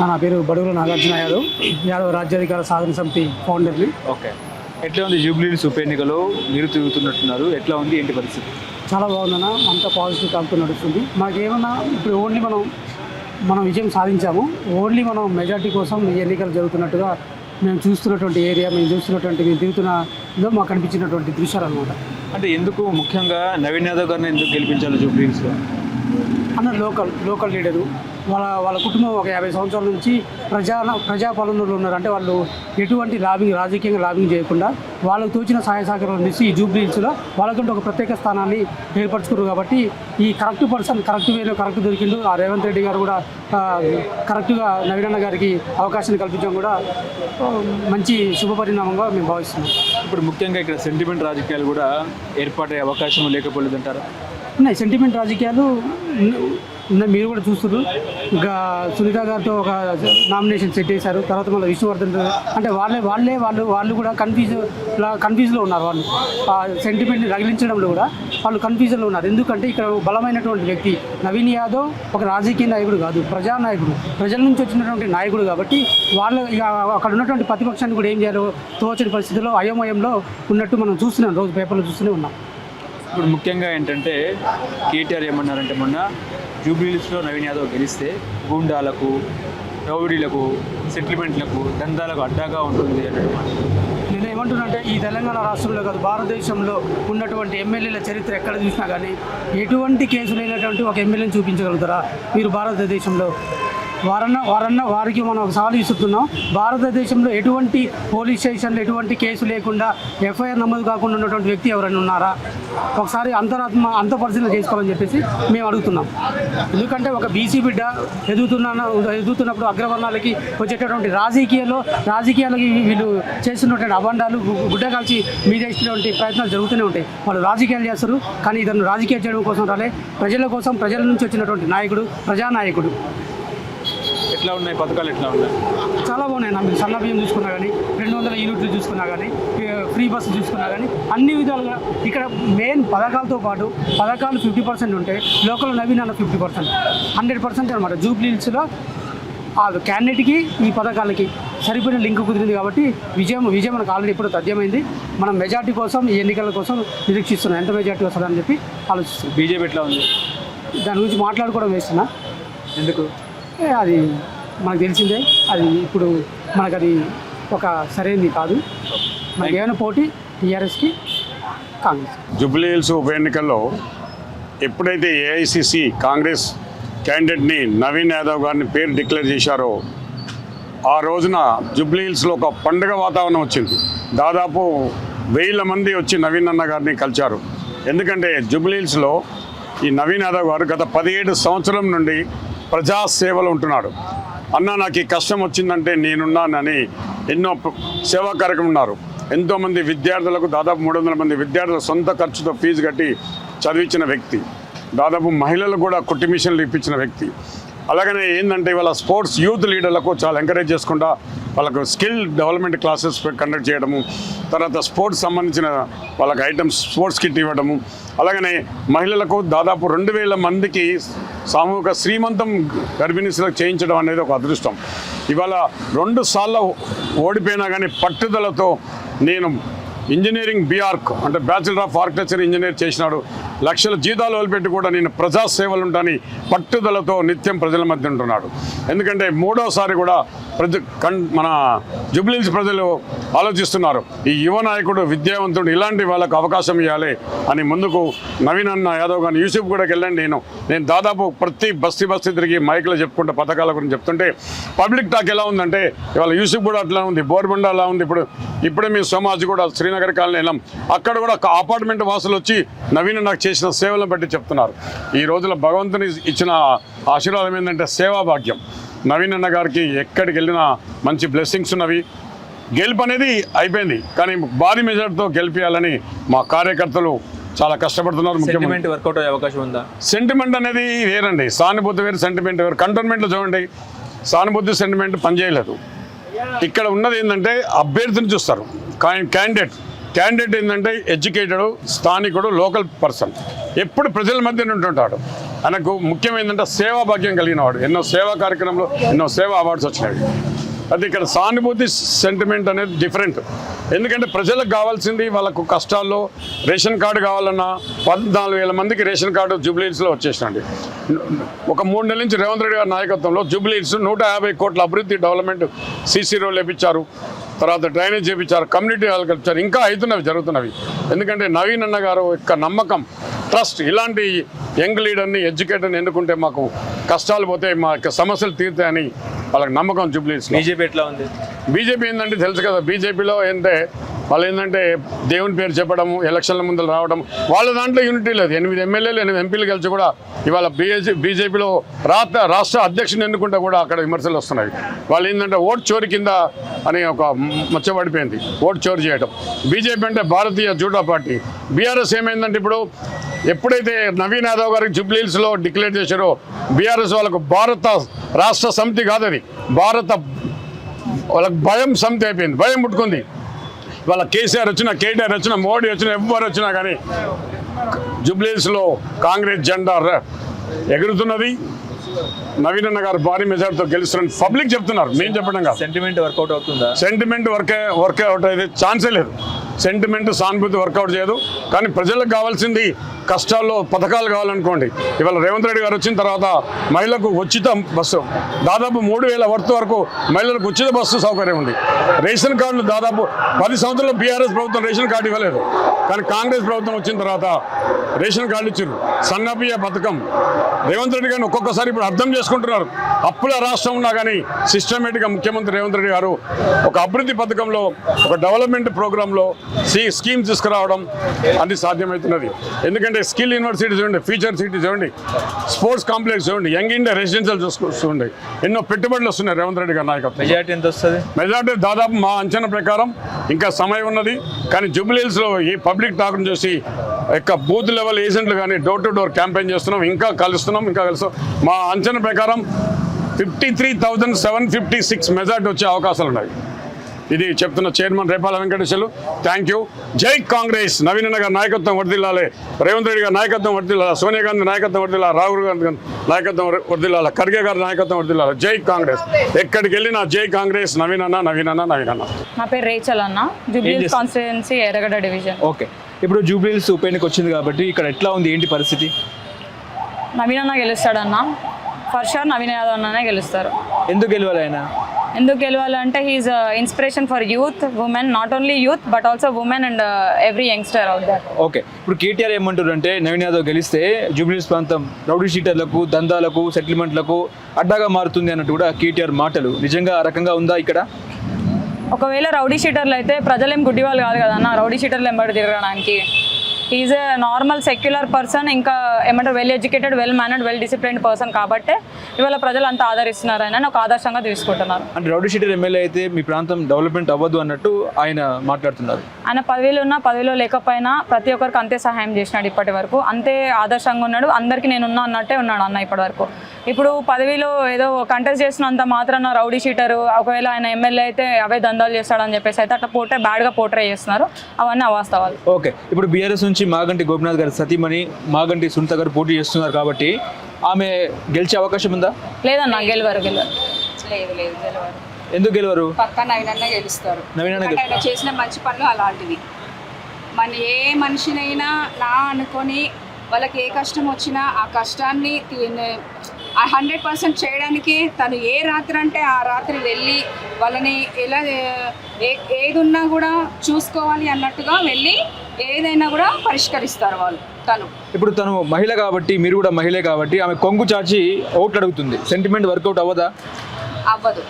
నా పేరు బడుగుల నాగార్జున యాదవ్ రాజ్యాధికార సాధన సమితి ఫౌండర్ని. ఓకే, ఎట్లా ఉంది జూబ్లీహిల్స్ ఉప ఎన్నికలో మీరు తిరుగుతున్నట్టున్నారు, ఎట్లా ఉంది ఏంటి పరిస్థితి? చాలా బాగుందన్న, అంతా పాజిటివ్ టాక్తో నడుస్తుంది. మాకేమన్నా ఇప్పుడు ఓన్లీ మనం విజయం సాధించాము. ఓన్లీ మనం మెజార్టీ కోసం ఈ ఎన్నికలు జరుగుతున్నట్టుగా మేము చూస్తున్నటువంటి ఏరియా, మేము తిరుగుతున్నదో మాకు కనిపించినటువంటి దృశ్యాలు అనమాట. అంటే ఎందుకు ముఖ్యంగా నవీన్ యాదవ్ గారిని ఎందుకు గెలిపించాలి జూబ్లీహిల్స్లో? అన్న లోకల్ లీడరు, వాళ్ళ కుటుంబం ఒక 50 సంవత్సరాల నుంచి ప్రజాపాలనలో ఉన్నారు. అంటే వాళ్ళు ఎటువంటి రాజకీయంగా లాబింగ్ చేయకుండా వాళ్ళకు తోచిన సహాయ సహకారాలు అందిస్తూ ఈ జూబ్లీహిల్స్లో వాళ్ళకంటే ఒక ప్రత్యేక స్థానాన్ని ఏర్పరచుకున్నారు. కాబట్టి ఈ కరెక్ట్ పర్సన్ కరెక్ట్ వేలో కరెక్ట్ దొరికిండు. ఆ రేవంత్ రెడ్డి గారు కూడా కరెక్ట్గా నవీన్ అన్న గారికి అవకాశాన్ని కల్పించడం కూడా మంచి శుభపరిణామంగా మేము భావిస్తున్నాం. ఇప్పుడు ముఖ్యంగా ఇక్కడ సెంటిమెంట్ రాజకీయాలు కూడా ఏర్పడే అవకాశం లేకపోలేదంటారా? ఉన్నాయి సెంటిమెంట్ రాజకీయాలు మీరు కూడా చూస్తున్నారు. ఇంకా సునీత గారితో ఒక నామినేషన్ సెట్ చేశారు. తర్వాత మళ్ళీ విష్ణువర్ధన్ అంటే వాళ్ళు కూడా కన్ఫ్యూజ్లో ఉన్నారు. వాళ్ళు ఆ సెంటిమెంట్ని రగిలించడంలో కూడా వాళ్ళు కన్ఫ్యూజన్లో ఉన్నారు. ఎందుకంటే ఇక్కడ బలమైనటువంటి వ్యక్తి నవీన్ యాదవ్ ఒక రాజకీయ నాయకుడు కాదు, ప్రజానాయకుడు, ప్రజల నుంచి వచ్చినటువంటి నాయకుడు. కాబట్టి వాళ్ళు అక్కడ ఉన్నటువంటి ప్రతిపక్షాన్ని కూడా ఏం చేయాలో తోచని పరిస్థితుల్లో అయోమయంలో ఉన్నట్టు మనం చూస్తున్నాం, రోజు పేపర్లో చూస్తూనే ఉన్నాం. ఇప్పుడు ముఖ్యంగా ఏంటంటే కేటీఆర్ ఏమన్నారంటే మొన్న జూబ్లీహిల్స్లో నవీన్ యాదవ్ గెలిస్తే గూండాలకు, రౌడీలకు, సెటిల్మెంట్లకు, దందాలకు అడ్డాగా ఉంటుంది అన్నట్టు. నేను ఏమంటున్నానంటే ఈ తెలంగాణ రాష్ట్రంలో కాదు, భారతదేశంలో ఉన్నటువంటి ఎమ్మెల్యేల చరిత్ర ఎక్కడ చూసినా కానీ ఎటువంటి కేసు లేనటువంటి ఒక ఎమ్మెల్యేని చూపించగలుగుతారా మీరు భారతదేశంలో? వారికి మనం ఒక సవాలు ఇస్తున్నాం. భారతదేశంలో ఎటువంటి పోలీస్ స్టేషన్లో ఎటువంటి కేసు లేకుండా ఎఫ్ఐఆర్ నమోదు కాకుండా ఉన్నటువంటి వ్యక్తి ఎవరైనా ఉన్నారా? ఒకసారి అంతఃపరిశీలన చేసుకోవాలని చెప్పేసి మేము అడుగుతున్నాం. ఎందుకంటే ఒక బీసీ బిడ్డ ఎదుగుతున్నప్పుడు అగ్రవర్ణాలకి వచ్చేటటువంటి రాజకీయాలకి వీళ్ళు చేస్తున్నటువంటి అబండాలు, గుడ్డ కాల్చి మీద ఇచ్చినటువంటి ప్రయత్నాలు జరుగుతూనే ఉంటాయి. వాళ్ళు రాజకీయాలు చేస్తారు, కానీ ఇతను రాజకీయాలు చేయడం కోసం రాలే, ప్రజల కోసం, ప్రజల నుంచి వచ్చినటువంటి నాయకుడు, ప్రజానాయకుడు. ఎట్లా ఉన్నాయి పథకాలు? ఎట్లా ఉన్నాయి? చాలా బాగున్నాయి. మీరు సన్న బియ్యం చూసుకున్నా కానీ, 200 యూనిట్లు చూసుకున్నా కానీ, ఫ్రీ బస్సు చూసుకున్నా కానీ, అన్ని విధాలుగా ఇక్కడ మెయిన్ పథకాలతో పాటు పథకాలు 50% ఉంటాయి. లోకల్ నవీన్ అన్న 50%, 100% అనమాట. జూబ్లీహిల్స్లో ఆ క్యాండిడేట్కి ఈ పథకాలకి సరిపోయిన లింక్ కుదిరింది. కాబట్టి విజయం మనకు ఆల్రెడీ ఇప్పుడు తథ్యమైంది. మనం మెజార్టీ కోసం ఈ ఎన్నికల కోసం నిరీక్షిస్తున్నాం. ఎంత మెజార్టీ వస్తుందని చెప్పి ఆలోచిస్తున్నాం. బీజేపీ ఎట్లా ఉంది? దాని గురించి మాట్లాడుకోవడం వేస్తున్నా. ఎందుకు? అది మనకు తెలిసిందే. అది ఇప్పుడు మనకు అది ఒక సరైనది కాదు. మనకి ఏమైనా పోటీ టీఆర్ఎస్కి, కాంగ్రెస్. జూబ్లీహిల్స్ ఉప ఎన్నికల్లో ఎప్పుడైతే ఏఐసిసి కాంగ్రెస్ క్యాండిడేట్ని నవీన్ యాదవ్ గారిని పేరు డిక్లేర్ చేశారో ఆ రోజున జూబ్లీహిల్స్లో ఒక పండుగ వాతావరణం వచ్చింది. దాదాపు 1000 మంది వచ్చి నవీన్ అన్న గారిని కలిశారు. ఎందుకంటే జూబ్లీహిల్స్లో ఈ నవీన్ యాదవ్ గారు గత 17 సంవత్సరం నుండి ప్రజాసేవలో ఉంటున్నాడు. అన్న నాకు ఈ కష్టం వచ్చిందంటే నేనున్నానని ఎన్నో సేవా కార్యక్రమం ఉన్నారు. ఎంతోమంది విద్యార్థులకు దాదాపు 300 మంది విద్యార్థుల సొంత ఖర్చుతో ఫీజు కట్టి చదివించిన వ్యక్తి. దాదాపు మహిళలకు కూడా కుట్టి మిషన్లు ఇప్పించిన వ్యక్తి. అలాగనే ఏంటంటే ఇవాళ స్పోర్ట్స్ యూత్ లీడర్లకు చాలా ఎంకరేజ్ చేసుకుంటా వాళ్ళకు స్కిల్ డెవలప్మెంట్ క్లాసెస్ కండక్ట్ చేయడము, తర్వాత స్పోర్ట్స్ సంబంధించిన వాళ్ళకి ఐటమ్స్ స్పోర్ట్స్ కిట్ ఇవ్వడము, అలాగనే మహిళలకు దాదాపు 2000 మందికి సామూహిక శ్రీమంతం గర్భిణీలకు చేయించడం అనేది ఒక అదృష్టం. ఇవాళ 2 సార్లు ఓడిపోయినా కానీ పట్టుదలతో నేను ఇంజనీరింగ్ బీఆర్క్ అంటే బ్యాచిలర్ ఆఫ్ ఆర్కిటెక్చర్ ఇంజనీర్ చేసినాడు. లక్షల జీతాలు వదిలిపెట్టి కూడా నేను ప్రజాసేవలు ఉంటాని పట్టుదలతో నిత్యం ప్రజల మధ్య ఉంటున్నాడు. ఎందుకంటే 3వసారి కూడా మన జూబ్లీహిల్స్ ప్రజలు ఆలోచిస్తున్నారు, ఈ యువ నాయకుడు విద్యావంతుడు ఇలాంటి వాళ్ళకు అవకాశం ఇవ్వాలి అని ముందుకు నవీన్ అన్న యాదవ్ గారిని యూసుఫ్ కూడా వెళ్ళండి. నేను దాదాపు ప్రతి బస్తీ తిరిగి మైక్లో చెప్పుకుంటే పథకాల గురించి చెప్తుంటే పబ్లిక్ టాక్ ఎలా ఉందంటే ఇవాళ యూసుఫ్ కూడా అట్లా ఉంది, బోర్బండ అలా ఉంది. ఇప్పుడే మీ సమాజ్ కూడా శ్రీనగర్ కాలనీ వెళ్ళాం, అక్కడ కూడా అపార్ట్మెంట్ వాసులు వచ్చి నవీన్ నాకు చేసిన సేవలను బట్టి చెప్తున్నారు. ఈ రోజుల భగవంతుని ఇచ్చిన ఆశీర్వాదం ఏంటంటే సేవా భాగ్యం. నవీన్ అన్న గారికి ఎక్కడికి వెళ్ళినా మంచి బ్లెస్సింగ్స్ ఉన్నవి. గెలుపు అనేది అయిపోయింది, కానీ భారీ మెజార్టీతో గెలిపించాలని మా కార్యకర్తలు చాలా కష్టపడుతున్నారు. ముఖ్యమంత్రి వర్కౌట్ అయ్యే అవకాశం ఉందా? సెంటిమెంట్ అనేది వేరండి, సానుభూతి వేరు, సెంటిమెంట్ వేరు. కంటోన్మెంట్లో చూడండి, సానుభూతి సెంటిమెంట్ పనిచేయలేదు. ఇక్కడ ఉన్నది ఏంటంటే అభ్యర్థిని చూస్తారు. క్యాండిడేట్ ఏంటంటే ఎడ్యుకేటెడ్, స్థానికుడు, లోకల్ పర్సన్, ఎప్పుడు ప్రజల మధ్య ఉంటుంటాడు. ఆయనకు ముఖ్యమైనదంటే సేవా భాగ్యం కలిగిన వాడు. ఎన్నో సేవా కార్యక్రమంలో ఎన్నో సేవా అవార్డ్స్ వచ్చినాయి. అది ఇక్కడ సానుభూతి సెంటిమెంట్ అనేది డిఫరెంట్. ఎందుకంటే ప్రజలకు కావాల్సింది వాళ్ళకు కష్టాల్లో రేషన్ కార్డు కావాలన్నా 14,000 మందికి రేషన్ కార్డు జూబ్లీహిల్స్లో వచ్చేసినండి. ఒక 3 నెలల నుంచి రేవంత్ రెడ్డి గారి నాయకత్వంలో జూబ్లీహిల్స్ 150 కోట్ల అభివృద్ధి డెవలప్మెంట్, సీసీ రోడ్లు వేయించారు, తర్వాత డ్రైనేజ్ చేయించారు, కమ్యూనిటీ హాల్ కల్పించారు. ఇంకా జరుగుతున్నవి. ఎందుకంటే నవీన్ అన్న గారు యొక్క నమ్మకం, ట్రస్ట్, ఇలాంటి యంగ్ లీడర్ని, ఎడ్యుకేటర్ని ఎన్నుకుంటే మాకు కష్టాలు పోతాయి, మా యొక్క సమస్యలు తీరుతాయని వాళ్ళకి నమ్మకం జూబ్లీహిల్స్. బీజేపీ ఎట్లా ఉంది? బీజేపీ ఏంటంటే తెలుసు కదా, బీజేపీలో ఏంటంటే వాళ్ళు ఏంటంటే దేవుని పేరు చెప్పడము, ఎలక్షన్ల ముందు రావడం, వాళ్ళ దాంట్లో యూనిటీ లేదు. 8 ఎమ్మెల్యేలు 8 ఎంపీలు కలిసి కూడా ఇవాళ బీజేపీలో రాష్ట్ర అధ్యక్షుని ఎన్నుకుంటే కూడా అక్కడ విమర్శలు వస్తున్నాయి. వాళ్ళు ఏంటంటే ఓట్ చోరీ కింద అని ఒక మచ్చబడిపోయింది, ఓట్ చోరీ చేయడం. బీజేపీ అంటే భారతీయ జనతా పార్టీ. బీఆర్ఎస్ ఏమైందంటే ఇప్పుడు ఎప్పుడైతే నవీన్ యాదవ్ గారికి జూబ్లీహిల్స్లో డిక్లేర్ చేశారో, బీఆర్ఎస్ వాళ్ళకు భారత రాష్ట్ర సమితి కాదు, అది భారత వాళ్ళకి భయం సమితి అయిపోయింది, భయం పుట్టుకుంది. వాళ్ళ కేసీఆర్ వచ్చినా, కేటీఆర్ వచ్చినా, మోడీ వచ్చినా, ఎవ్వరు వచ్చినా కానీ జూబ్లీహిల్స్లో కాంగ్రెస్ జెండా ఎగురుతున్నది. నవీన్ అన్న గారు భారీ మెజార్టీతో గెలుస్తున్నారు పబ్లిక్ చెప్తున్నారు, మేము చెప్పడం కాదు. సెంటిమెంట్ వర్కౌట్ అవుతుందా? సెంటిమెంట్ వర్కౌట్ అయితే ఛాన్సే లేదు. సెంటిమెంట్, సానుభూతి వర్కౌట్ చేయదు. కానీ ప్రజలకు కావాల్సింది కష్టాల్లో పథకాలు కావాలనుకోండి. ఇవాళ రేవంత్ రెడ్డి గారు వచ్చిన తర్వాత మహిళలకు ఉచిత బస్సు, దాదాపు 3,000 వర్త్ వరకు మహిళలకు ఉచిత బస్సు సౌకర్యం ఉంది. రేషన్ కార్డులు దాదాపు 10 సంవత్సరాలు బీఆర్ఎస్ ప్రభుత్వం రేషన్ కార్డు ఇవ్వలేదు. కానీ కాంగ్రెస్ ప్రభుత్వం వచ్చిన తర్వాత రేషన్ కార్డు ఇచ్చారు. సన్నబియ్య పథకం రేవంత్ రెడ్డి గారిని ఒక్కొక్కసారి ఇప్పుడు అర్థం చేసుకుంటున్నారు. అప్పుల రాష్ట్రం ఉన్నా కానీ సిస్టమేటిక్గా ముఖ్యమంత్రి రేవంత్ రెడ్డి గారు ఒక అభివృద్ధి పథకంలో, ఒక డెవలప్మెంట్ ప్రోగ్రాంలో స్కీమ్ తీసుకురావడం అది సాధ్యమవుతున్నది. ఎందుకంటే స్కిల్ యూనివర్సిటీ చూడండి, ఫ్యూచర్ సిటీ చూడండి, స్పోర్ట్స్ కాంప్లెక్స్ చూడండి, యంగ్ ఇండియా రెసిడెన్షియల్ చూడండి, ఎన్నో పెట్టుబడులు వస్తున్నాయి రేవంత్ రెడ్డి గారి నాయకత్వం. మెజార్టీ ఎంత వస్తుంది? మెజార్టీ దాదాపు మా అంచనా ప్రకారం ఇంకా సమయం ఉన్నది. కానీ జూబ్లీహిల్స్లో ఈ పబ్లిక్ టాక్ను చూసి బూత్ లెవెల్ ఏజెంట్లు కానీ డోర్ టు డోర్ క్యాంపెయిన్ చేస్తున్నాం, ఇంకా కలుస్తున్నాం. మా అంచనా ప్రకారం 53,756 మెజార్టీ వచ్చే అవకాశాలు ఉన్నాయి. ఇది చెప్తున్న chairman Repala Venkateswarlu. Thank you. Jai Congress. Naveen అన్న గారి నాయకత్వం వర్ధిల్లాలి, రేవంత్ రెడ్డి గారి నాయకత్వం వర్ధిల్లాలి, సోనియా గాంధీ నాయకత్వం వర్ధిల్లాలి, రాహుల్ గాంధీ నాయకత్వం వర్ధిల్లాలి, ఖర్గే గారి నాయకత్వం వర్ధిల్లాలి. జై కాంగ్రెస్. ఎక్కడికి వెళ్ళినా జై కాంగ్రెస్. నవీన్ అన్న, నవీన్ అన్న, నవీన్ అన్న. నా పేరు రేచల్ అన్న, జూబ్లీహిల్స్ కాన్స్టిట్యుయెన్సీ ఎర్రగడ్డ డివిజన్. ఓకే, ఇప్పుడు జూబ్లీహిల్స్ ఉప ఎన్నిక వచ్చింది కాబట్టి ఇక్కడ ఎట్లా ఉంది, ఏంటి పరిస్థితి? నవీన్ అన్న గెలుస్తాడన్న, ఫర్ షూర్ నవీన్ యాదవ్ అన్ననే గెలుస్తారు. ఎందుకు గెలవాలి ఆయన? ఎందుకు గెలవాలంటే he is inspiration for youth, women, not only youth but also women and every youngster out there. Okay, ఇప్పుడు కేటీఆర్ ఏమంటారు అంటే నవీన్ యాదవ్ గెలిస్తే జూబ్లీహిల్స్ ప్రాంతం రౌడీ షీటర్లకు, దందాలకు, సెటిల్మెంట్లకు అడ్డాగా మారుతుంది అన్నట్టు కూడా కేటీఆర్ మాటలు. నిజంగా ఆ రకంగా ఉందా ఇక్కడ? ఒకవేళ రౌడీ షీటర్లు అయితే ప్రజలేం గుడ్డి వాళ్ళు కాదు కదన్న, రౌడీ షీటర్లు ఎంబడి తిరగడానికి. Is a normal secular person, ఇంకా ఏమంటారు well educated, well mannered, well disciplined person కాబట్టి ఇవాళ ప్రజలు అంతా ఆదరిస్తున్నారు, ఆయన ఒక ఆదర్శంగా తీసుకుంటున్నారు. అంటే రౌడీ షీటర్ ఎమ్మెల్యే అయితే మీ ప్రాంతం డెవలప్మెంట్ అవ్వదు అన్నట్టు ఆయన మాట్లాడుతున్నారు. ఆయన పదవిలో ఉన్నా పదవిలో లేకపోయినా ప్రతి ఒక్కరికి అంతే సహాయం చేసినాడు ఇప్పటి వరకు, అంతే ఆదర్శంగా ఉన్నాడు, అందరికీ నేనున్నా అన్నట్టే ఉన్నాడు అన్న ఇప్పటి వరకు. ఇప్పుడు పదవిలో ఏదో కంటెస్ట్ చేసినంత మాత్రాన రౌడీ షీటరు, ఒకవేళ ఆయన ఎమ్మెల్యే అయితే అవే దందాలు చేస్తాడని చెప్పేసి అయితే అట్లా బ్యాడ్గా పోర్ట్రే చేస్తున్నారు, అవన్నీ అవాస్తవాలు. ఓకే, ఇప్పుడు బీఆర్ఎస్ నుంచి మాగంటి గోపినాథ్ గారి సతీమణి మాగంటి సునీత గారు పోటీ చేస్తున్నారు కాబట్టి ఆమె గెలిచే అవకాశం ఉందా? లేదన్న, గెలవరు. ఎందుకు గెలవరు? పక్కా నవీన్ అన్న గెలుస్తారు. నవీన్ అన్న ఆయన చేసిన మంచి పనులు అలాంటివి. మన ఏ మనిషినైనా నా అనుకొని వాళ్ళకి ఏ కష్టం వచ్చినా ఆ కష్టాన్ని 100% చేయడానికి తను ఏ రాత్రి అంటే ఆ రాత్రి వెళ్ళి వాళ్ళని ఎలా ఏది ఉన్నా కూడా చూసుకోవాలి అన్నట్టుగా వెళ్ళి ఏదైనా కూడా పరిష్కరిస్తారు వాళ్ళు. ఇప్పుడు తను మహిళ కాబట్టి, మీరు కూడా మహిళే కాబట్టి ఆమె కొంగు చాచి ఓట్లు అడుగుతుంది. సెంటిమెంట్ వర్కౌట్ అవ్వదా? అవ్వదు.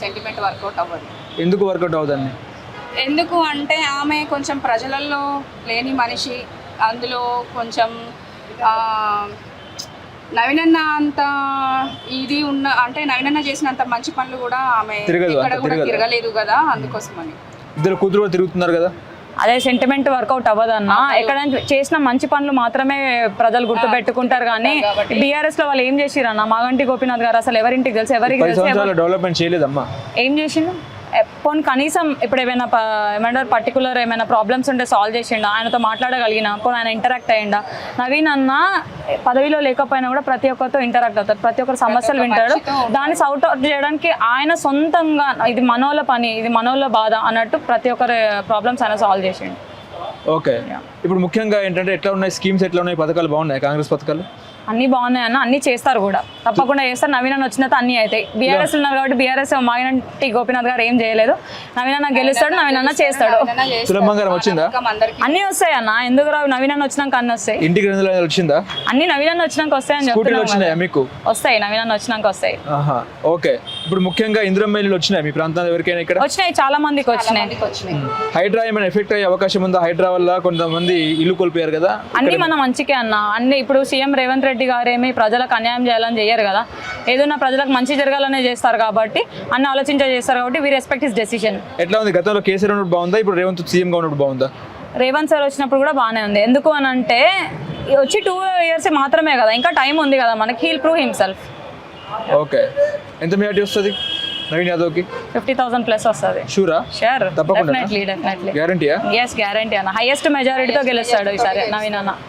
సెంటిమెంట్ వర్కౌట్ అవ్వదు. ఎందుకు వర్కౌట్ అవ్వదండి? ఎందుకు అంటే ఆమె కొంచెం ప్రజలలో లేని మనిషి, అందులో కొంచెం నవీనన్న అంత ఇది ఉన్న అంటే నవీనన్న చేసినంత మంచి పనులు కూడా ఆమె ఇక్కడ కూడా తిరగలేదు కదా, అందుకోసమని. ఇద్దరు కూతురు కూడా తిరుగుతున్నారు కదా. అదే సెంటిమెంట్ వర్కౌట్ అవ్వదన్న, ఎక్కడ చేసిన మంచి పనులు మాత్రమే ప్రజలు గుర్తు పెట్టుకుంటారు. కానీ బీఆర్ఎస్ లో వాళ్ళు ఏం చేసిరన్న, మాగంటి గోపినాథ్ గారు అసలు ఎవరింటికి తెలుసు, ఎవరికి డెవలప్మెంట్ చేయలేదమ్మా. ఏం చేసిండు? పోనీ కనీసం ఇప్పుడు ఏమైనా ఏమంటారు పర్టికులర్ ఏమైనా ప్రాబ్లమ్స్ ఉంటే సాల్వ్ చేసిండా, ఆయనతో మాట్లాడగలిగిన, పోనీ ఆయన ఇంటరాక్ట్ అయ్యిండా. నవీన్ అన్న పదవిలో లేకపోయినా కూడా ప్రతి ఒక్కరితో ఇంటరాక్ట్ అవుతారు, ప్రతి ఒక్కరు సమస్యలు వింటాడు. దాన్ని సార్ట్ అవుట్ చేయడానికి ఆయన సొంతంగా ఇది మనోళ్ళ పని, ఇది మనోళ్ళ బాధ అన్నట్టు ప్రతి ఒక్కరి ప్రాబ్లమ్స్ ఆయన సాల్వ్ చేసిండు. ఓకే, ఇప్పుడు ముఖ్యంగా ఏంటంటే ఎట్లా ఉన్నాయి స్కీమ్స్, ఎట్లా ఉన్నాయి పథకాలు, బాగున్నాయి కాంగ్రెస్ పథకాలు? అన్నీ బాగున్నాయి అన్న, అన్నీ చేస్తారు కూడా, తప్పకుండా చేస్తారు. నవీన్ అన్న వచ్చిన అన్నీ అవుతాయి. బీఆర్ఎస్ ఉన్నారు కాబట్టి బీఆర్ఎస్ మాగినంటి గోపీనాథ్ గారు ఏం చేయలేదు. నవీన్ అన్న గెలుస్తాడు, నవీన్ అన్న చేస్తాడు. తులం బంగారం వచ్చిందా? అన్నీ వస్తాయి అన్న, ఎందుకు రావు? నవీన్ అన్న వచ్చినాక అన్నీ వస్తాయి. ఇంటికి 200 వచ్చిందా? అన్ని నవీన్ అన్న వచ్చినాక వస్తాయని స్కూటీలు చెప్తున్నాను. వచ్చినాయా మీకు? వస్తాయి, నవీన్ అన్న వచ్చినాక వస్తాయి. ఓకే, ఇప్పుడు ముఖ్యంగా ఇందిరమ్మ ఇల్లు వచ్చినాయి మీ ప్రాంతాల్లో ఎవరికైనా? ఇక్కడ వచ్చినాయి, చాలా మందికి వచ్చినాయి. హైడ్రా ఏమైనా ఎఫెక్ట్ అయ్యే అవకాశం ఉందా? హైడ్రా వల్ల కొంతమంది ఇల్లు కోల్పోయారు కదా. అన్ని మన మంచికే అన్న, అన్ని ఇప్పుడు సీఎం రేవంత్ రెడ్డి గారు ఏమి ప్రజలకు అన్యాయం చేయాలని చేయరు కదా, ఏదైనా ప్రజలకు మంచి జరగాలనే చేస్తారు కాబట్టి, అన్ని ఆలోచించే చేస్తారు కాబట్టి వి రెస్పెక్ట్ హిస్ డెసిషన్. ఎట్లా ఉంది? గతంలో కేసీఆర్ ఉన్నప్పుడు బాగుందా, ఇప్పుడు రేవంత్ సీఎంగా ఉన్నప్పుడు బాగుందా? రేవంత్ సార్ వచ్చినప్పుడు కూడా బాగానే ఉంది. ఎందుకు అని అంటే వచ్చి 2 years మాత్రమే కదా, ఇంకా టైం ఉంది కదా మనకి. He'll prove himself. ఓకే, ఎంత మెజారిటీ వస్తుంది నవీన్ యాదవ్కి? 50,000 ప్లస్ వస్తుంది. షూరా? షూర్, తప్పకుండా డెఫినెట్లీ. గ్యారంటీయా? ఎస్, గ్యారంటీ అన్న. హైయెస్ట్ మెజారిటీతో గెలుస్తాడు ఈసారి నవీన్ అన్న.